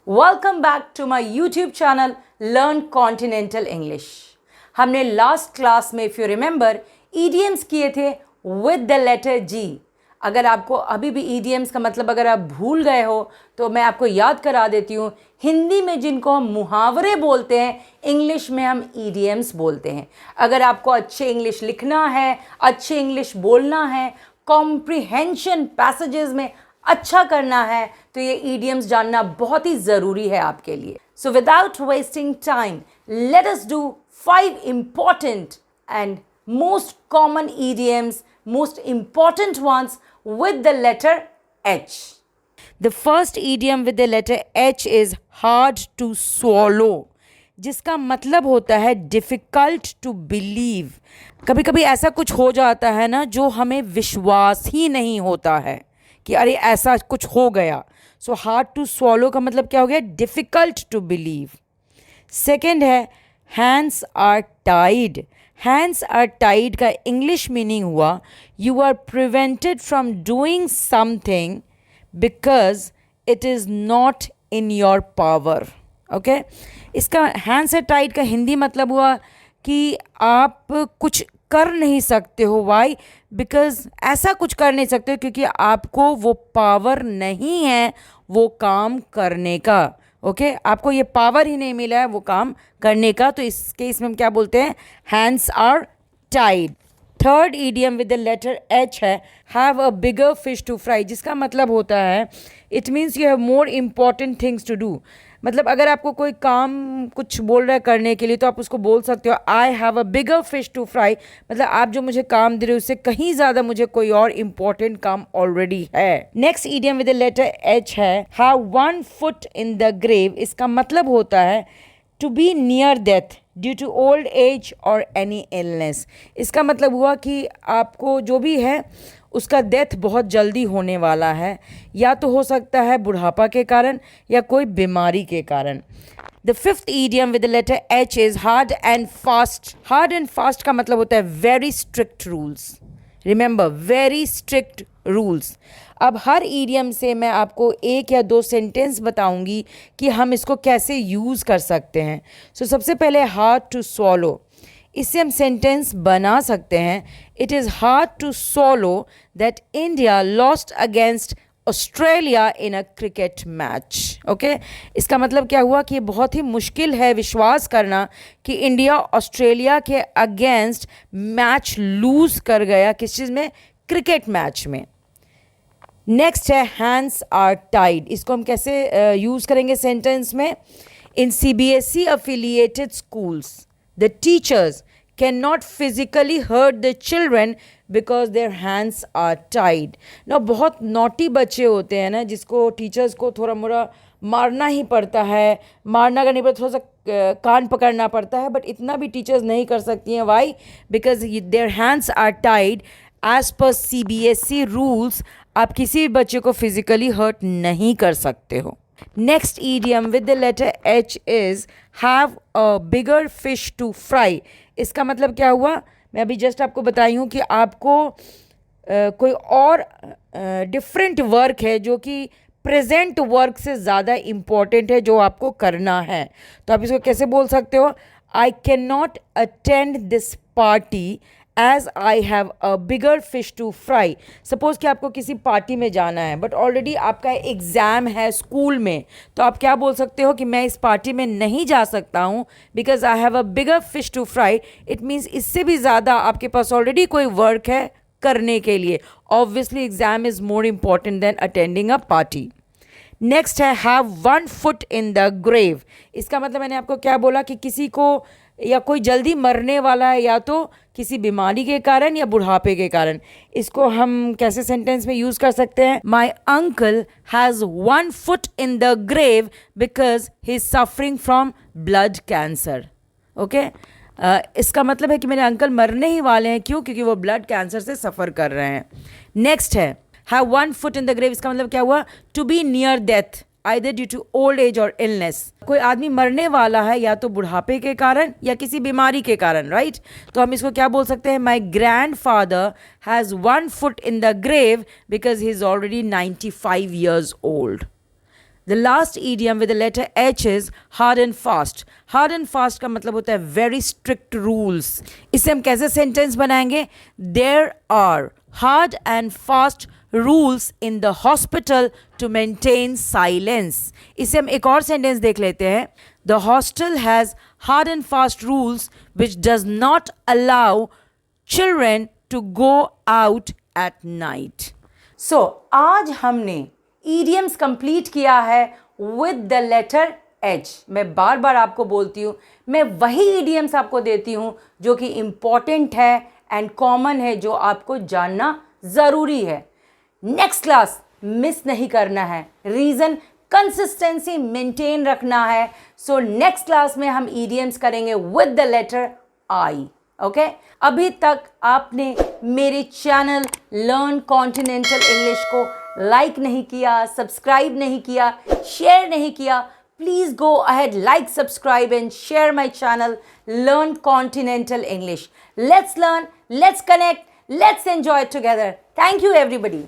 Welcome back to my YouTube channel learn continental English. हमने last class में if you remember idioms किए थे with the letter जी। अगर आपको अभी भी ईडियम्स का मतलब अगर आप भूल गए हो तो मैं आपको याद करा देती हूँ। हिंदी में जिनको हम मुहावरे बोलते हैं, इंग्लिश में हम ईडियम्स बोलते हैं। अगर आपको अच्छे इंग्लिश लिखना है, अच्छे इंग्लिश बोलना है, कॉम्प्रिहेंशन पैसेजेस में अच्छा करना है तो ये ईडियम्स जानना बहुत ही ज़रूरी है आपके लिए। So without wasting time let us do 5 important and most common idioms, most important ones with the letter H. The first idiom with the letter H is hard to swallow, जिसका मतलब होता है डिफ़िकल्ट टू बिलीव। कभी कभी ऐसा कुछ हो जाता है ना जो हमें विश्वास ही नहीं होता है कि अरे ऐसा कुछ हो गया। सो हार्ड टू स्वॉलो का मतलब क्या हो गया? Difficult to believe. सेकेंड है hands are tied. Hands are tied का इंग्लिश मीनिंग हुआ you are prevented from doing something because it is not in your power. Okay, इसका हैंड्स आर टाइड का हिंदी मतलब हुआ कि आप कुछ कर नहीं सकते हो। वाई? बिकॉज ऐसा कुछ कर नहीं सकते हो क्योंकि आपको वो पावर नहीं है वो काम करने का। ओके, आपको ये पावर ही नहीं मिला है वो काम करने का, तो इस केस में हम क्या बोलते हैं? Hands are tied. Third idiom with the letter H है have a bigger fish to fry, जिसका मतलब होता है it means you have more important things to do. मतलब अगर आपको कोई काम कुछ बोल रहा है करने के लिए तो आप उसको बोल सकते हो I have a bigger fish to fry. मतलब आप जो मुझे काम दे रहे हो उससे कहीं ज़्यादा मुझे कोई और इम्पॉर्टेंट काम ऑलरेडी है। Next idiom with the letter H है have one foot in the grave. इसका मतलब होता है to be near death due to old age और एनी इलनेस। इसका मतलब हुआ कि आपको जो भी है उसका डेथ बहुत जल्दी होने वाला है, या तो हो सकता है बुढ़ापा के कारण या कोई बीमारी के कारण। The fifth idiom with the letter H is hard and fast. Hard and fast का मतलब होता है very strict rules. Remember, very strict rules. अब हर ईडियम से मैं आपको एक या दो सेंटेंस बताऊंगी कि हम इसको कैसे यूज़ कर सकते हैं। सो सबसे पहले हार्ड टू स्वॉलो, इससे हम सेंटेंस बना सकते हैं it is hard to swallow that India lost against Australia in a cricket match. Okay, इसका मतलब क्या हुआ कि ये बहुत ही मुश्किल है विश्वास करना कि इंडिया ऑस्ट्रेलिया के अगेंस्ट मैच लूज़ कर गया। किस चीज़ में? क्रिकेट मैच में। नेक्स्ट है हैंड्स आर टाइड। इसको हम कैसे यूज़ करेंगे सेंटेंस में? इन CBSE affiliated schools the teachers cannot physically hurt the children because their hands are tied. ना बहुत नॉटी बच्चे होते हैं ना जिसको टीचर्स को थोड़ा मोड़ा मारना ही पड़ता है। मारना का नहीं पड़ता, थोड़ा सा कान पकड़ना पड़ता है, बट इतना भी टीचर्स नहीं कर सकती हैं। Why? Because their hands are tied. As per CBSE rules आप किसी भी बच्चे को फिजिकली हर्ट नहीं कर सकते हो। Next idiom with the letter H is have a bigger fish to fry. इसका मतलब क्या हुआ? मैं अभी जस्ट आपको बताई हूँ कि आपको कोई और डिफरेंट वर्क है जो कि प्रेजेंट वर्क से ज़्यादा इम्पॉर्टेंट है जो आपको करना है। तो आप इसको कैसे बोल सकते हो? I can not attend this party as I have a bigger fish to fry. Suppose कि आपको किसी पार्टी में जाना है बट ऑलरेडी आपका एग्ज़ाम है स्कूल में, तो आप क्या बोल सकते हो कि मैं इस पार्टी में नहीं जा सकता हूँ because I have a bigger fish to fry. It means इससे भी ज़्यादा आपके पास ऑलरेडी कोई वर्क है करने के लिए। Obviously exam is more important than attending a party. Next है have one foot in the grave. इसका मतलब मैंने आपको क्या बोला कि किसी को या कोई जल्दी मरने वाला है या तो किसी बीमारी के कारण या बुढ़ापे के कारण। इसको हम कैसे सेंटेंस में यूज़ कर सकते हैं? My uncle has one foot in the grave because he is suffering from blood cancer. Okay, इसका मतलब है कि मेरे अंकल मरने ही वाले हैं। क्यों? क्योंकि वो ब्लड कैंसर से सफ़र कर रहे हैं। नेक्स्ट है have one foot in the grave. इसका मतलब क्या हुआ? To be near death either due to old age और इलनेस। कोई आदमी मरने वाला है या तो बुढ़ापे के कारण या किसी बीमारी के कारण, राइट? तो हम इसको क्या बोल सकते हैं? My grandfather has one foot in the grave because he is already 95 years old. The last idiom with the letter H is hard and fast. Hard and fast का मतलब होता है very strict rules. इसे हम कैसे sentence बनाएंगे? There are hard and fast rules in the hospital to maintain silence. इसे हम एक और सेंटेंस देख लेते हैं. The hostel has hard and fast rules which does not allow children to go out at night. So आज हमने idioms complete किया है with the letter H. मैं बार बार आपको बोलती हूँ, मैं वही idioms आपको देती हूँ जो कि important है and common है, जो आपको जानना ज़रूरी है. नेक्स्ट क्लास मिस नहीं करना है. रीज़न कंसिस्टेंसी मेंटेन रखना है. सो नेक्स्ट क्लास में हम idioms करेंगे with the letter I. Okay अभी तक आपने मेरे चैनल लर्न कॉन्टिनेंटल इंग्लिश को लाइक नहीं किया, सब्सक्राइब नहीं किया, शेयर नहीं किया, please go ahead, like, subscribe and share my channel learn continental English. Let's learn, let's connect, let's enjoy together. Thank you everybody.